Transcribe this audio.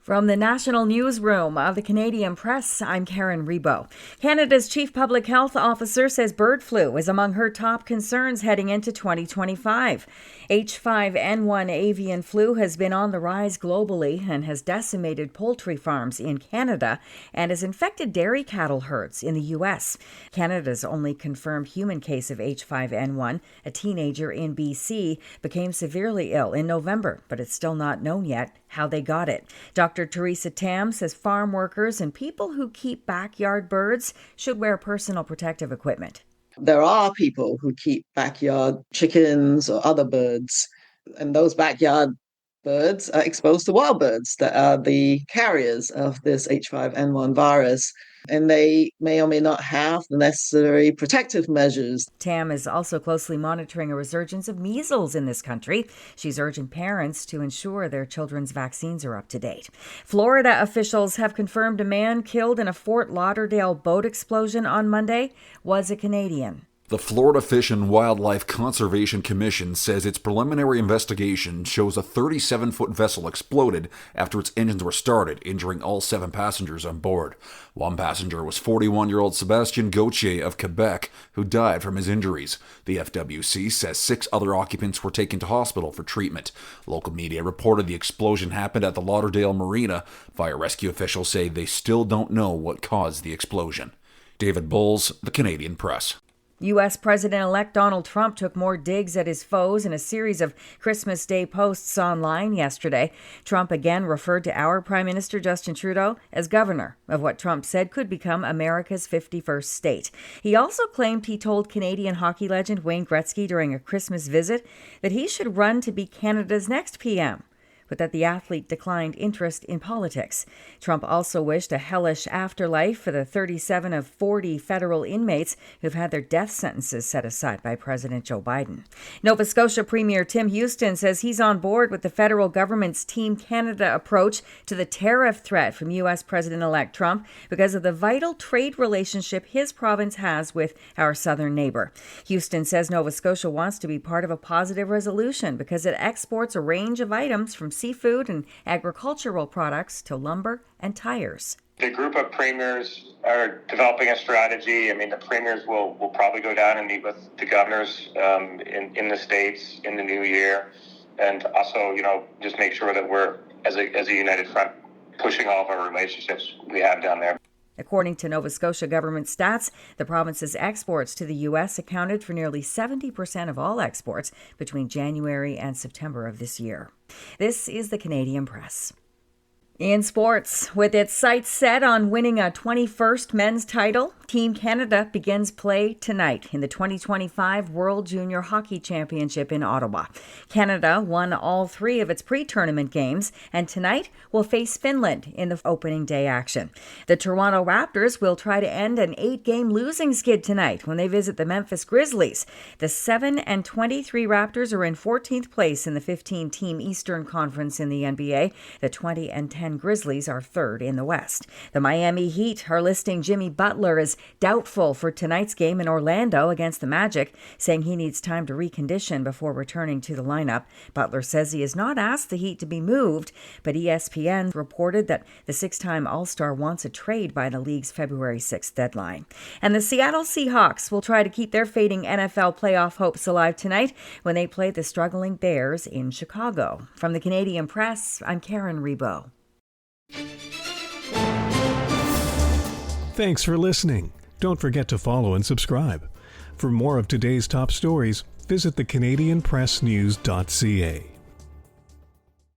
From the National Newsroom of the Canadian Press, I'm Karen Rebo. Canada's Chief Public Health Officer says bird flu is among her top concerns heading into 2025. H5N1 avian flu has been on the rise globally and has decimated poultry farms in Canada and has infected dairy cattle herds in the U.S. Canada's only confirmed human case of H5N1, a teenager in BC, became severely ill in November, but it's still not known yet how they got it. Dr. Teresa Tam says farm workers and people who keep backyard birds should wear personal protective equipment. There are people who keep backyard chickens or other birds, and those backyard birds are exposed to wild birds that are the carriers of this H5N1 virus, and they may or may not have the necessary protective measures. Tam is also closely monitoring a resurgence of measles in this country. She's urging parents to ensure their children's vaccines are up to date. Florida officials have confirmed a man killed in a Fort Lauderdale boat explosion on Monday was a Canadian. The Florida Fish and Wildlife Conservation Commission says its preliminary investigation shows a 37-foot vessel exploded after its engines were started, injuring all 7 passengers on board. One passenger was 41-year-old Sebastien Gauthier of Quebec, who died from his injuries. The FWC says 6 other occupants were taken to hospital for treatment. Local media reported the explosion happened at the Lauderdale Marina. Fire rescue officials say they still don't know what caused the explosion. David Bowles, The Canadian Press. U.S. President-elect Donald Trump took more digs at his foes in a series of Christmas Day posts online yesterday. Trump again referred to our Prime Minister Justin Trudeau as governor of what Trump said could become America's 51st state. He also claimed he told Canadian hockey legend Wayne Gretzky during a Christmas visit that he should run to be Canada's next PM, but that the athlete declined interest in politics. Trump also wished a hellish afterlife for the 37 of 40 federal inmates who've had their death sentences set aside by President Joe Biden. Nova Scotia Premier Tim Houston says he's on board with the federal government's Team Canada approach to the tariff threat from U.S. President-elect Trump because of the vital trade relationship his province has with our southern neighbor. Houston says Nova Scotia wants to be part of a positive resolution because it exports a range of items from seafood and agricultural products to lumber and tires. The group of premiers are developing a strategy. The premiers will probably go down and meet with the governors in the States in the new year, and also, just make sure that we're, as a united front, pushing all of our relationships we have down there. According to Nova Scotia government stats, the province's exports to the U.S. accounted for nearly 70% of all exports between January and September of this year. This is the Canadian Press. In sports, with its sights set on winning a 21st men's title, Team Canada begins play tonight in the 2025 World Junior Hockey Championship in Ottawa. Canada won all 3 of its pre-tournament games, and tonight will face Finland in the opening day action. The Toronto Raptors will try to end an 8-game losing skid tonight when they visit the Memphis Grizzlies. The 7-23 Raptors are in 14th place in the 15-team Eastern Conference in the NBA. The 20-10 Grizzlies are 3rd in the West. The Miami Heat are listing Jimmy Butler as doubtful for tonight's game in Orlando against the Magic, saying he needs time to recondition before returning to the lineup. Butler says he has not asked the Heat to be moved, but ESPN reported that the 6-time All-Star wants a trade by the league's February 6th deadline. And the Seattle Seahawks will try to keep their fading NFL playoff hopes alive tonight when they play the struggling Bears in Chicago. From the Canadian Press, I'm Karen Rebo. Thanks for listening. Don't forget to follow and subscribe. For more of today's top stories, visit thecanadianpressnews.ca.